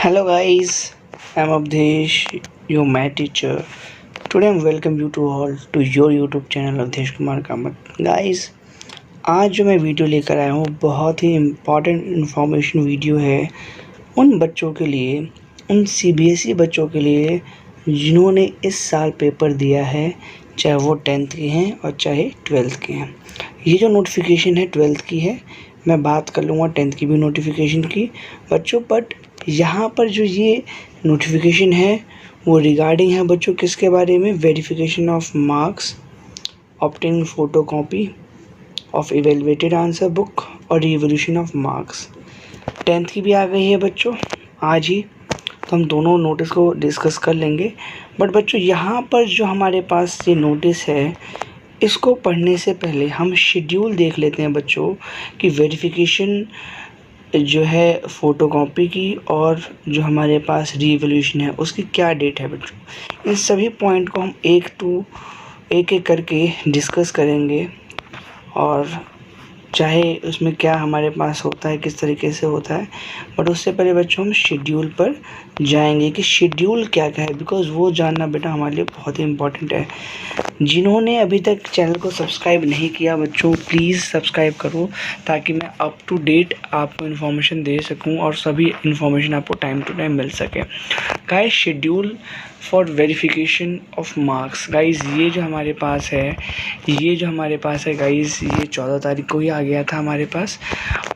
Hello guys, I'm Avdesh, your math teacher. Today I'm welcome you to all to your YouTube channel Awadhesh Kumar Kamat. Guys, आज जो मैं video लेकर आया हूँ बहुत ही इम्पॉर्टेंट इन्फॉर्मेशन वीडियो है उन बच्चों के लिए, उन CBSE बच्चों के लिए जिन्होंने इस साल पेपर दिया है, चाहे वो 10th के हैं और चाहे 12th के हैं. ये जो नोटिफिकेशन है 12th की है, मैं बात कर लूँगा 10th की भी नोटिफिकेशन की बच्चों. बट यहाँ पर जो ये नोटिफिकेशन है वो रिगार्डिंग है बच्चों किसके बारे में, verification of marks, obtaining photo copy of evaluated answer book और रिवोल्यूशन ऑफ मार्क्स. 10th की भी आ गई है बच्चों आज ही, तो हम दोनों नोटिस को डिस्कस कर लेंगे. बट बच्चों यहाँ पर जो हमारे पास ये नोटिस है, इसको पढ़ने से पहले हम शेड्यूल देख लेते हैं बच्चों कि वेरिफिकेशन जो है फ़ोटोकॉपी की और जो हमारे पास रिवोल्यूशन है उसकी क्या डेट है बच्चों. इन सभी पॉइंट को हम एक करके डिस्कस करेंगे और चाहे उसमें क्या हमारे पास होता है, किस तरीके से होता है. बट उससे पहले बच्चों हम शेड्यूल पर जाएंगे कि शेड्यूल क्या क्या है, बिकॉज़ वो जानना बेटा हमारे लिए बहुत ही इम्पोर्टेंट है. जिन्होंने अभी तक चैनल को सब्सक्राइब नहीं किया बच्चों, प्लीज़ सब्सक्राइब करो ताकि मैं अप टू डेट आपको इन्फॉर्मेशन दे सकूं और सभी इन्फॉर्मेशन आपको टाइम टू टाइम मिल सके. Guys, schedule for verification of marks. Guys, ये जो हमारे पास है गाइस, ये 14 तारीख को ही आ गया था हमारे पास.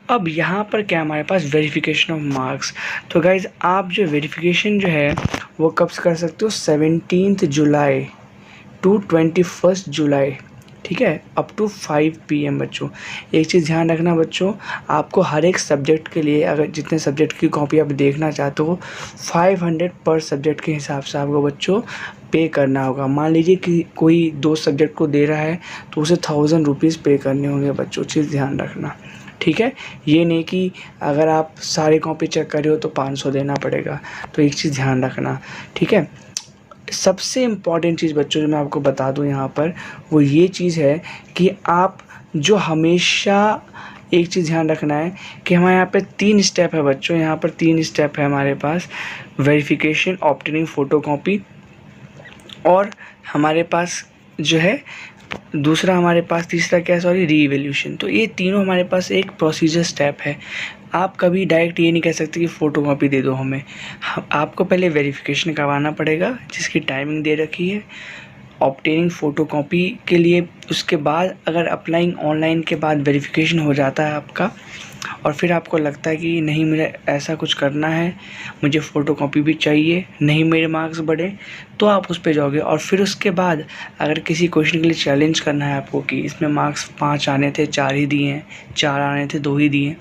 अब यहाँ पर क्या हमारे पास वेरिफिकेशन ऑफ मार्क्स. तो गाइस, आप जो वेरिफिकेशन जो है वो कब से कर सकते हो, 17 जुलाई टू 21 जुलाई, ठीक है, अप टू 5 PM बच्चों. एक चीज़ ध्यान रखना बच्चों, आपको हर एक सब्जेक्ट के लिए, अगर जितने सब्जेक्ट की कॉपी आप देखना चाहते हो, 500 पर सब्जेक्ट के हिसाब से आपको बच्चों पे करना होगा. मान लीजिए कि कोई 2 सब्जेक्ट को दे रहा है तो उसे 1000 रुपीज़ पे करने होंगे बच्चों. चीज़ ध्यान रखना, ठीक है. ये नहीं कि अगर आप सारी कॉपी चेक कर रहे हो तो 500 देना पड़ेगा. तो एक चीज़ ध्यान रखना, ठीक है. सबसे इम्पॉर्टेंट चीज़ बच्चों जो मैं आपको बता दूं यहाँ पर, वो ये चीज़ है कि आप जो हमेशा एक चीज़ ध्यान रखना है कि हमारे यहाँ पे 3 स्टेप है बच्चों. यहाँ पर 3 स्टेप है हमारे पास, वेरिफिकेशन, ऑब्टेनिंग फोटोकॉपी और हमारे पास जो है दूसरा, हमारे पास तीसरा क्या है, सॉरी, रीवैल्यूएशन. तो ये तीनों हमारे पास एक प्रोसीजर स्टेप है. आप कभी डायरेक्ट ये नहीं कह सकते कि फ़ोटोकॉपी दे दो हमें. आपको पहले वेरिफिकेशन करवाना पड़ेगा जिसकी टाइमिंग दे रखी है, ऑब्टेनिंग फ़ोटोकॉपी के लिए. उसके बाद अगर अप्लाइंग ऑनलाइन के बाद वेरिफिकेशन हो जाता है आपका और फिर आपको लगता है कि नहीं, मुझे ऐसा कुछ करना है, मुझे फ़ोटोकॉपी भी चाहिए, नहीं मेरे मार्क्स बढ़े, तो आप उस पे जाओगे. और फिर उसके बाद अगर किसी क्वेश्चन के लिए चैलेंज करना है आपको कि इसमें मार्क्स 5 आने थे, 4 ही दिए हैं, 4 आने थे, 2 ही दिए हैं,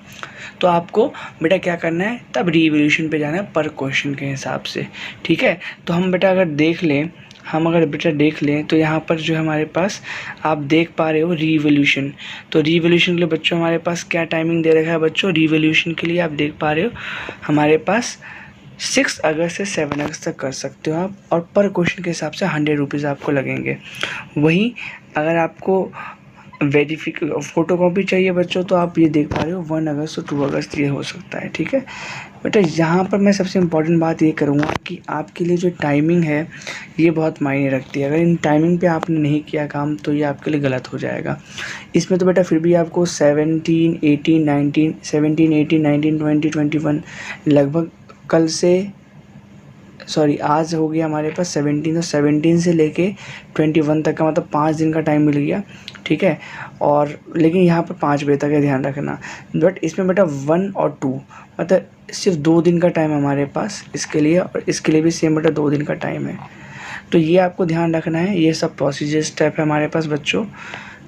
तो आपको बेटा क्या करना है, तब रिवैल्यूएशन पे जाना है पर क्वेश्चन के हिसाब से, ठीक है. तो हम बेटा अगर देख लें तो यहाँ पर जो हमारे पास आप देख पा रहे हो रिवैल्यूएशन. तो रिवैल्यूएशन के लिए बच्चों हमारे पास क्या टाइमिंग दे रखा है बच्चों, रिवैल्यूएशन के लिए आप देख पा रहे हो हमारे पास 6 अगस्त से 7 अगस्त तक कर सकते हो आप, और पर क्वेश्चन के हिसाब से 100 रुपीज़ आपको लगेंगे. वहीं अगर आपको फ़ोटोकॉपी चाहिए बच्चों तो आप ये देख पा रहे हो 1 अगस्त से 2 अगस्त ये हो सकता है, ठीक है. बेटा यहाँ पर मैं सबसे इम्पॉर्टेंट बात ये करूँगा कि आपके लिए जो टाइमिंग है ये बहुत मायने रखती है. अगर इन टाइमिंग पे आपने नहीं किया काम तो ये आपके लिए गलत हो जाएगा. इसमें तो बेटा फिर भी आपको 17, 18, 19, 20, लगभग कल से, सॉरी आज हो गया हमारे पास 17, तो 17 से लेके 21 तक का मतलब 5 दिन का टाइम मिल गया, ठीक है. और लेकिन यहाँ पर 5 बजे तक है, ध्यान रखना. बट इसमें बेटा 1 और 2 मतलब सिर्फ 2 दिन का टाइम हमारे पास इसके लिए, और इसके लिए भी सेम बेटा 2 दिन का टाइम है. तो ये आपको ध्यान रखना है. ये सब प्रोसीजर स्टेप है हमारे पास बच्चों,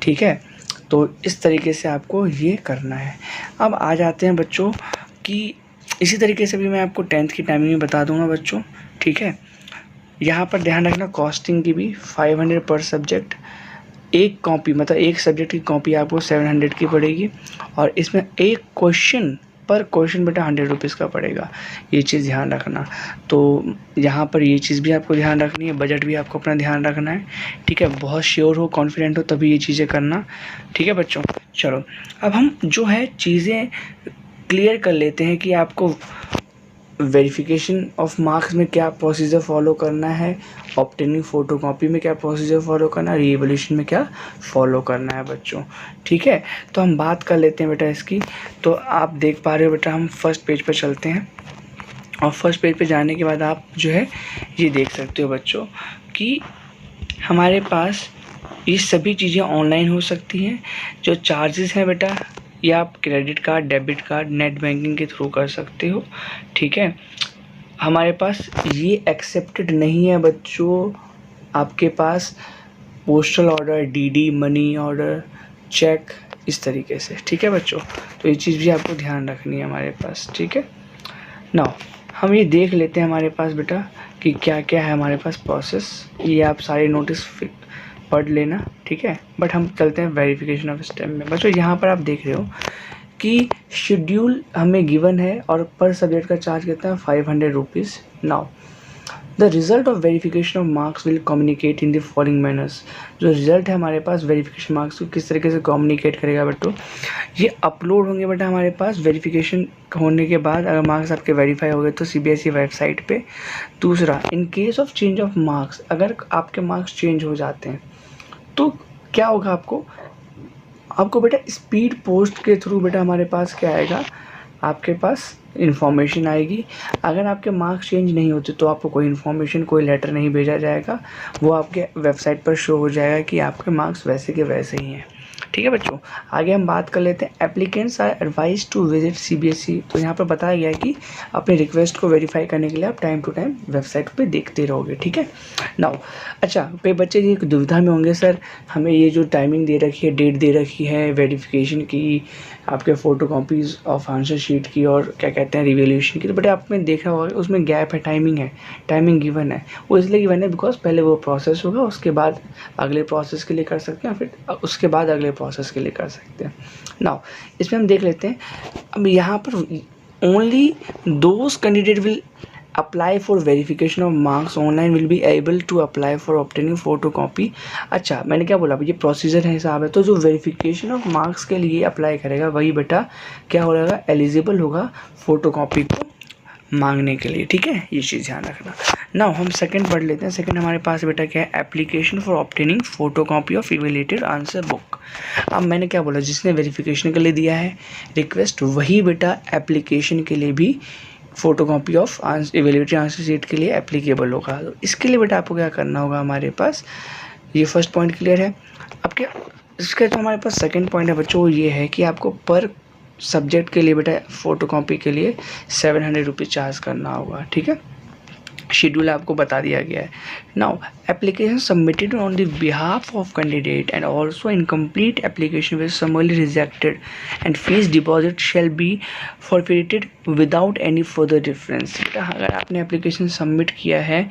ठीक है. तो इस तरीके से आपको ये करना है. अब आ जाते हैं बच्चों कि इसी तरीके से भी मैं आपको 10th की टाइमिंग बता दूंगा बच्चों, ठीक है. यहाँ पर ध्यान रखना, कॉस्टिंग की भी 500 पर सब्जेक्ट. एक कॉपी मतलब एक सब्जेक्ट की कॉपी आपको 700 की पड़ेगी, और इसमें एक क्वेश्चन पर क्वेश्चन बेटा 100 रुपीज़ का पड़ेगा. ये चीज़ ध्यान रखना. तो यहाँ पर ये चीज़ भी आपको ध्यान रखनी है, बजट भी आपको अपना ध्यान रखना है, ठीक है. बहुत श्योर हो, कॉन्फिडेंट हो तभी ये चीज़ें करना, ठीक है बच्चों. चलो अब हम जो है चीज़ें क्लियर कर लेते हैं कि आपको वेरिफिकेशन ऑफ मार्क्स में क्या प्रोसीजर फॉलो करना है, ऑब्टेनिंग फोटोकॉपी में क्या प्रोसीजर फॉलो करना है, रीवैल्यूएशन में क्या फॉलो करना है बच्चों। ठीक है, तो हम बात कर लेते हैं बेटा इसकी। तो आप देख पा रहे हो बेटा, हम फर्स्ट पेज पर चलते हैं और फर्स्ट पेज पे जाने के बाद आप जो है ये देख सकते हो बच्चों कि हमारे पास ये सभी चीज़ें ऑनलाइन हो सकती हैं। जो चार्जेस हैं बेटा, या आप credit card, debit card, net banking के थ्रू कर सकते हो। ठीक है, हमारे पास ये एक्सेप्टेड नहीं है बच्चों आपके पास postal order, DD, money order, cheque, इस तरीके से। ठीक है बच्चों, तो ये चीज़ भी आपको ध्यान रखनी है हमारे पास। ठीक है, नाउ हम ये देख लेते हैं हमारे पास बेटा कि क्या क्या है हमारे पास प्रोसेस। ये आप सारे नोटिस पढ़ लेना। ठीक है, बट हम चलते हैं वेरिफिकेशन ऑफ स्टेप में। बच्चों यहाँ पर आप देख रहे हो कि शेड्यूल हमें गिवन है और पर सब्जेक्ट का चार्ज कितना है, 500 rupees. Now the result of verification of marks will communicate in the following manners. जो रिजल्ट है हमारे पास वेरिफिकेशन मार्क्स को किस तरीके से कम्युनिकेट करेगा बच्चों, ये अपलोड होंगे बेटा हमारे पास वेरिफिकेशन होने के बाद। अगर मार्क्स आपके वेरीफाई हो गए तो सीबीएसई वेबसाइट पे। दूसरा, in case of change of marks, अगर आपके मार्क्स चेंज हो जाते हैं तो क्या होगा, आपको बेटा स्पीड पोस्ट के थ्रू बेटा हमारे पास क्या आएगा, आपके पास इन्फॉर्मेशन आएगी। अगर आपके मार्क्स चेंज नहीं होते तो आपको कोई इन्फॉर्मेशन, कोई लेटर नहीं भेजा जाएगा, वो आपके वेबसाइट पर शो हो जाएगा कि आपके मार्क्स वैसे के वैसे ही हैं। ठीक है बच्चों, आगे हम बात कर लेते हैं। Applicants are advise to visit CBSE. तो यहाँ पर बताया गया है कि अपने रिक्वेस्ट को वेरीफाई करने के लिए आप टाइम टू टाइम वेबसाइट पे देखते रहोगे। ठीक है, नाउ अच्छा, कई बच्चे ये दुविधा में होंगे, सर हमें ये जो टाइमिंग दे रखी है, डेट दे रखी है वेरिफिकेशन की, आपके photo copies of answer sheet की और क्या कहते हैं रिवैल्यूएशन की, तो बेटा आपने देखा होगा उसमें गैप है, टाइमिंग गिवन है। वो इसलिए गिवन है बिकॉज पहले वो प्रोसेस होगा, उसके बाद अगले प्रोसेस के लिए कर सकते हैं, फिर उसके बाद अगले प्रोसेस के लिए कर सकते हैं। नाउ इसमें हम देख लेते हैं, अब यहाँ पर only those candidate will apply for verification of marks online will be able to apply for obtaining photocopy. अच्छा, मैंने क्या बोला, ये प्रोसीजर है, हिसाब है। तो जो वेरिफिकेशन ऑफ मार्क्स के लिए अप्लाई करेगा वही बेटा क्या हो जाएगा, एलिजिबल होगा फोटोकॉपी को मांगने के लिए। ठीक है, ये चीज़ ध्यान रखना। नाउ हम सेकंड पढ़ लेते हैं। सेकंड हमारे पास बेटा क्या है, application for obtaining photocopy of evaluated answer book. अब मैंने क्या बोला, जिसने वेरिफिकेशन के लिए दिया है रिक्वेस्ट, वही बेटा एप्लीकेशन के लिए भी photocopy of evaluated answer sheet के लिए एप्लीकेबल होगा। तो इसके लिए बेटा आपको क्या करना होगा, हमारे पास ये फर्स्ट पॉइंट क्लियर है। अब क्या इसका जो हमारे पास सेकंड पॉइंट है बच्चों, ये है कि आपको पर सब्जेक्ट के लिए बेटा फोटोकॉपी के लिए 700 रुपीज़ चार्ज करना होगा। ठीक है, शेड्यूल आपको बता दिया गया है। Now application submitted on the behalf of candidate and also incomplete application will summarily rejected and fees deposit shall be forfeited without any further difference. अगर आपने एप्लीकेशन सबमिट किया है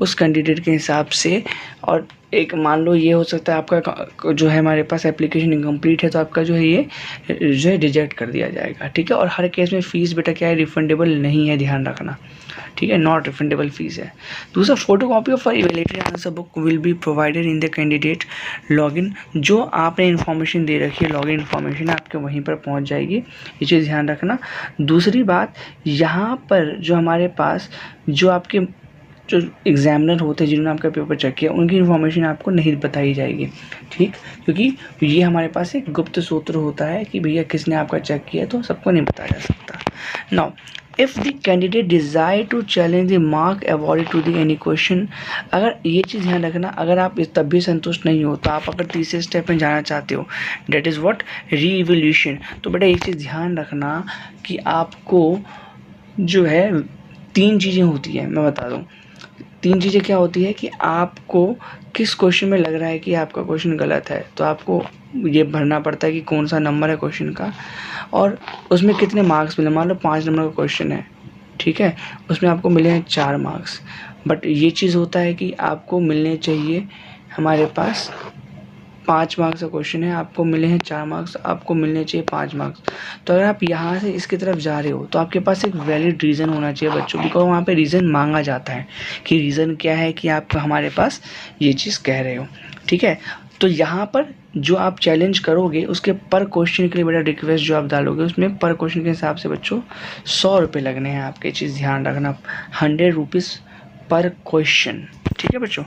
उस कैंडिडेट के हिसाब से, और एक मान लो ये हो सकता है आपका जो है हमारे पास एप्लीकेशन इनकम्प्लीट है, तो आपका जो है ये जो है रिजेक्ट कर दिया जाएगा। ठीक है, और हर केस में फ़ीस बेटा क्या है, रिफंडेबल नहीं है, ध्यान रखना। ठीक है, नॉट रिफंडेबल फीस है। दूसरा, photocopy of evaluated answer book will be provided in the candidate login. जो आपने इन्फॉर्मेशन दे रखी है, लॉगिन इन्फॉर्मेशन आपके वहीं पर पहुंच जाएगी, ये चीज़ ध्यान रखना। दूसरी बात, यहाँ पर जो हमारे पास जो आपके जो एग्जामिनर होते हैं जिन्होंने आपका पेपर चेक किया, उनकी इन्फॉर्मेशन आपको नहीं बताई जाएगी। ठीक, क्योंकि ये हमारे पास एक गुप्त सूत्र होता है कि भैया किसने आपका चेक किया, तो सबको नहीं बताया जा सकता। Now if the candidate desire to challenge the mark awarded to the any question, अगर ये चीज़ ध्यान रखना, अगर आप तब भी संतुष्ट नहीं हो तो आप अगर तीसरे स्टेप में जाना चाहते हो, डेट इज़ व्हाट, रीइवैल्यूएशन, तो बेटा एक चीज़ ध्यान रखना कि आपको जो है 3 चीज़ें होती है, मैं बता दूँ। 3 चीज़ें क्या होती है कि आपको किस क्वेश्चन में लग रहा है कि आपका क्वेश्चन गलत है, तो आपको ये भरना पड़ता है कि कौन सा नंबर है क्वेश्चन का और उसमें कितने मार्क्स मिले। मान लो 5 नंबर का क्वेश्चन है, ठीक है, उसमें आपको मिले हैं 4 मार्क्स, बट ये चीज़ होता है कि आपको मिलने चाहिए, हमारे पास 5 मार्क्स का क्वेश्चन है, आपको मिले हैं 4 मार्क्स, आपको मिलने चाहिए 5 मार्क्स। तो अगर आप यहाँ से इसकी तरफ जा रहे हो तो आपके पास एक वैलिड रीज़न होना चाहिए बच्चों, बिकॉज वहाँ पे रीज़न मांगा जाता है कि रीज़न क्या है कि आप हमारे पास ये चीज़ कह रहे हो। ठीक है, तो यहाँ पर जो आप चैलेंज करोगे उसके पर क्वेश्चन के लिए बेटा रिक्वेस्ट जो आप डालोगे उसमें पर क्वेश्चन के हिसाब से बच्चों 100 रुपये लगने हैं आपके। चीज़ ध्यान रखना, 100 रुपीज़ पर क्वेश्चन, ठीक है बच्चों।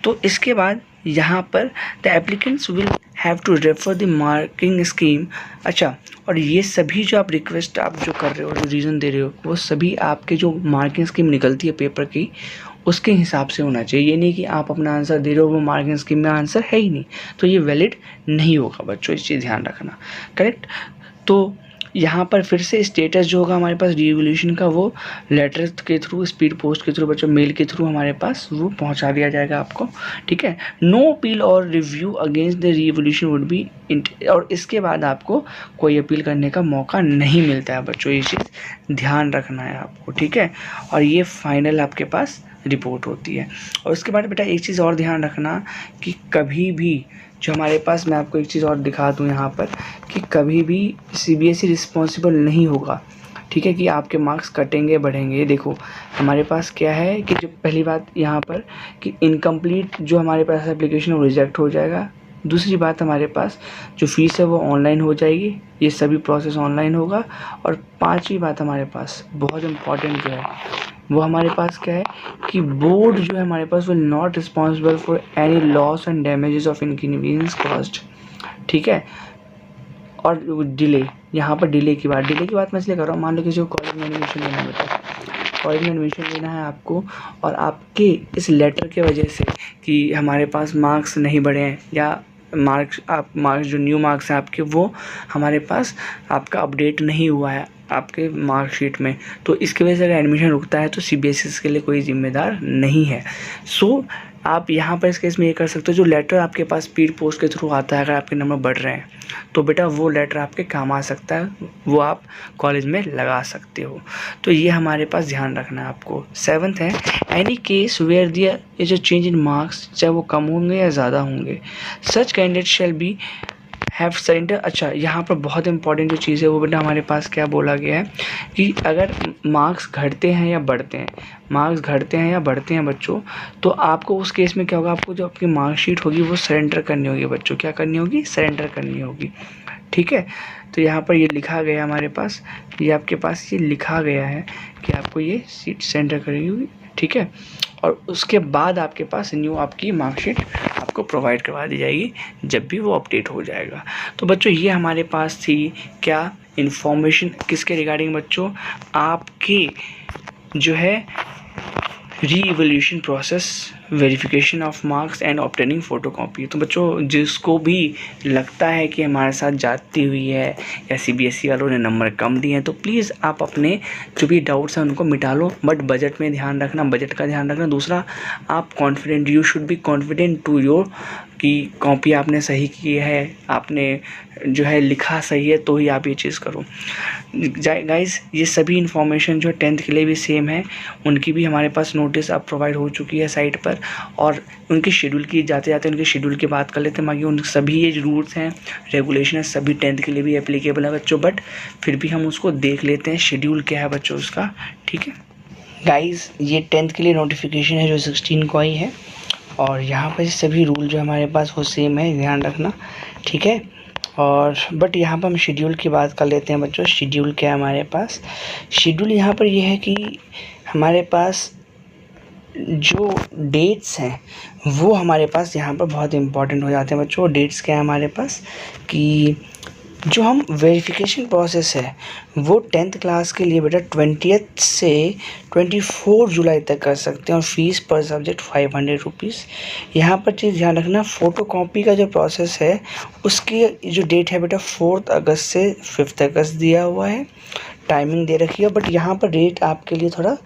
तो इसके बाद यहाँ पर the applicants will have to refer the marking scheme. अच्छा, और ये सभी जो आप रिक्वेस्ट आप जो कर रहे हो, जो रीज़न दे रहे हो, वो सभी आपके जो मार्किंग स्कीम निकलती है पेपर की उसके हिसाब से होना चाहिए। ये नहीं कि आप अपना आंसर दे रहे हो, वो मार्किंग स्कीम में आंसर है ही नहीं, तो ये वैलिड नहीं होगा बच्चों, इस चीज़ ध्यान रखना। करेक्ट। तो यहाँ पर फिर से स्टेटस जो होगा हमारे पास रिवोल्यूशन का, वो लेटर के थ्रू, स्पीड पोस्ट के थ्रू बच्चों, मेल के थ्रू हमारे पास वो पहुँचा दिया जाएगा आपको, ठीक है। नो अपील और review against the revolution would be, और इसके बाद आपको कोई अपील करने का मौका नहीं मिलता है बच्चों, ये चीज़ ध्यान रखना है आपको, ठीक है। और ये फाइनल आपके पास रिपोर्ट होती है। और उसके बाद बेटा एक चीज़ और ध्यान रखना कि कभी भी जो हमारे पास, मैं आपको एक चीज़ और दिखा दूँ यहाँ पर, कि कभी भी सीबीएसई रिस्पॉन्सिबल नहीं होगा, ठीक है, कि आपके मार्क्स कटेंगे बढ़ेंगे। देखो हमारे पास क्या है कि जो पहली बात यहाँ पर कि इनकम्प्लीट जो हमारे पास एप्लीकेशन वो रिजेक्ट हो जाएगा। दूसरी बात, हमारे पास जो फ़ीस है वो ऑनलाइन हो जाएगी, ये सभी प्रोसेस ऑनलाइन होगा। और पांचवी बात हमारे पास बहुत इम्पॉर्टेंट जो है वो हमारे पास क्या है कि बोर्ड जो है हमारे पास will not responsible for any loss and damages of inconvenience cost, ठीक है। और डिले, यहाँ पर डिले की बात मैं इसलिए कर रहा हूँ, मान लो किसी को कॉलेज में एडमिशन लेना है, कॉलेज में एडमिशन लेना है आपको, और आपके इस लेटर के वजह से कि हमारे पास मार्क्स नहीं बढ़े हैं, या मार्क्स जो न्यू मार्क्स हैं आपके वो हमारे पास आपका अपडेट नहीं हुआ है आपके मार्कशीट में, तो इसकी वजह से अगर एडमिशन रुकता है तो सीबीएसई इसके लिए कोई जिम्मेदार नहीं है। सो आप यहाँ पर इस केस में ये कर सकते हो, जो लेटर आपके पास स्पीड पोस्ट के थ्रू आता है, अगर आपके नंबर बढ़ रहे हैं तो बेटा वो लेटर आपके काम आ सकता है, वो आप कॉलेज में लगा सकते हो। तो ये हमारे पास ध्यान रखना है आपको। 7th है, any case where there is a change in marks, चाहे वो कम होंगे या ज़्यादा होंगे, such candidate shall be have surrender. अच्छा, यहाँ पर बहुत इंपॉर्टेंट जो चीज़ है वो बेटा हमारे पास क्या बोला गया है कि अगर मार्क्स घटते हैं या बढ़ते हैं बच्चों, तो आपको उस केस में क्या होगा, आपको जो आपकी मार्कशीट होगी वो सरेंडर करनी होगी बच्चों। क्या करनी होगी? सरेंडर करनी होगी, ठीक है। तो यहाँ पर ये लिखा गया हमारे पास, ये आपके पास ये लिखा गया है कि आपको ये सीट सरेंडर करनी होगी, ठीक है। और उसके बाद आपके पास न्यू आपकी मार्कशीट आपको प्रोवाइड करवा दी जाएगी जब भी वो अपडेट हो जाएगा। तो बच्चों ये हमारे पास थी क्या इन्फॉर्मेशन, किसके रिगार्डिंग बच्चों, आपके जो है reevaluation process, verification of marks and obtaining photocopy. तो बच्चों जिसको भी लगता है कि हमारे साथ जाती हुई है या सीबीएसई वालों ने नंबर कम दिए हैं, तो प्लीज़ आप अपने जो भी डाउट्स हैं उनको मिटा लो, बट बजट में ध्यान रखना, बजट का ध्यान रखना। दूसरा, आप confident, you should be confident to your कि कॉपी आपने सही की है, आपने जो है लिखा सही है, तो ही आप ये चीज़ करो। गाइस ये सभी इन्फॉर्मेशन जो 10th के लिए भी सेम है, उनकी भी हमारे पास नोटिस अब प्रोवाइड हो चुकी है साइट पर, और उनके शेड्यूल की जाते जाते उनके शेड्यूल की बात कर लेते हैं। बाकी उन सभी ये रूल्स हैं, रेगुलेशन है, सभी 10th के लिए भी एप्लीकेबल है बच्चों, बट फिर भी हम उसको देख लेते हैं शेड्यूल क्या है बच्चों उसका, ठीक है। गाइस ये 10th के लिए नोटिफिकेशन है जो 16 को आई है, और यहाँ पर सभी रूल जो हमारे पास वो सेम है, ध्यान रखना, ठीक है। और बट यहाँ पर हम शेड्यूल की बात कर लेते हैं बच्चों। शेड्यूल क्या है हमारे पास? शेड्यूल यहाँ पर ये है कि हमारे पास जो डेट्स हैं वो हमारे पास यहाँ पर बहुत इम्पॉर्टेंट हो जाते हैं बच्चों। डेट्स क्या है हमारे पास कि जो हम वेरिफिकेशन प्रोसेस है वो 10th क्लास के लिए बेटा 20th से 24 जुलाई तक कर सकते हैं, और फीस पर सब्जेक्ट 500 रुपीज़। यहाँ पर चीज़ ध्यान रखना, फ़ोटो कॉपी का जो प्रोसेस है उसकी जो डेट है बेटा 4 अगस्त से 5 अगस्त दिया हुआ है, टाइमिंग दे रखी है, बट यहाँ पर रेट आपके लिए थोड़ा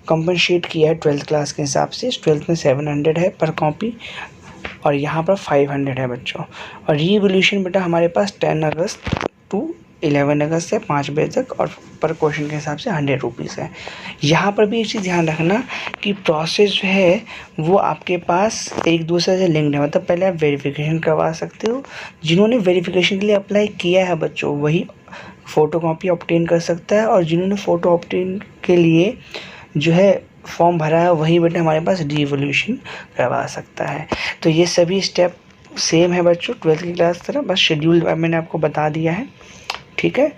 कंपनसेट किया है 12th क्लास के हिसाब से। 12th में 700 है पर कॉपी, और यहाँ पर 500 है बच्चों। और रीवैल्यूएशन बेटा हमारे पास 10 अगस्त टू 11 अगस्त से 5 बजे तक, और पर क्वेश्चन के हिसाब से 100 रुपीज़ है। यहाँ पर भी एक चीज़ ध्यान रखना कि प्रोसेस जो है वो आपके पास एक दूसरे से लिंक्ड है, मतलब पहले आप वेरिफिकेशन करवा सकते हो, जिन्होंने वेरिफिकेशन के लिए अप्लाई किया है बच्चों वही फ़ोटो कॉपी ऑब्टेन कर सकता है, और जिन्होंने फ़ोटो ऑब्टेन के लिए जो है फॉर्म भरा है वही बेटा हमारे पास रीवैल्यूएशन करवा सकता है। तो ये सभी स्टेप सेम है बच्चों 12th की क्लास तरह, बस शेड्यूल मैंने आपको बता दिया है, ठीक है।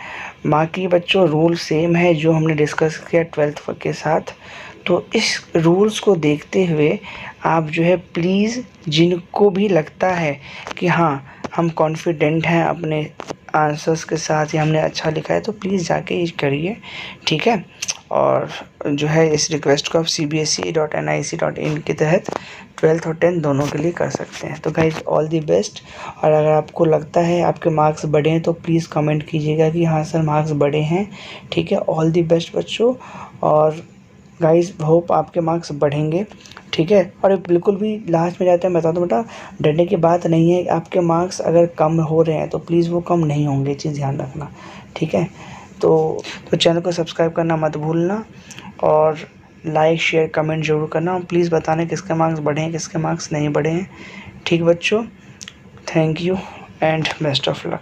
बाकी बच्चों रूल सेम है जो हमने डिस्कस किया 12th के साथ। तो इस रूल्स को देखते हुए आप जो है प्लीज़, जिनको भी लगता है कि हाँ हम कॉन्फिडेंट हैं अपने आंसर्स के साथ या हमने अच्छा लिखा है, तो प्लीज़ जाके ये करिए, ठीक है। और जो है इस रिक्वेस्ट को आप cbse.nic.in के तहत 12th और 10th दोनों के लिए कर सकते हैं। तो गाइज ऑल दी बेस्ट। और अगर आपको लगता है आपके मार्क्स बढ़े हैं तो प्लीज़ कमेंट कीजिएगा कि हाँ सर मार्क्स बढ़े हैं, ठीक है। ऑल दी बेस्ट बच्चों। और गाइज होप आपके मार्क्स बढ़ेंगे, ठीक है। और बिल्कुल भी लास्ट में जाते हैं बता दो बेटा, डरने की बात नहीं है। आपके मार्क्स अगर कम हो रहे हैं तो प्लीज़ वो कम नहीं होंगे, चीज़ ध्यान रखना, ठीक है। तो चैनल को सब्सक्राइब करना मत भूलना और लाइक शेयर कमेंट ज़रूर करना और प्लीज़ बताना किसके मार्क्स बढ़े हैं किसके मार्क्स नहीं बढ़े हैं, ठीक बच्चों। Thank you and best of luck.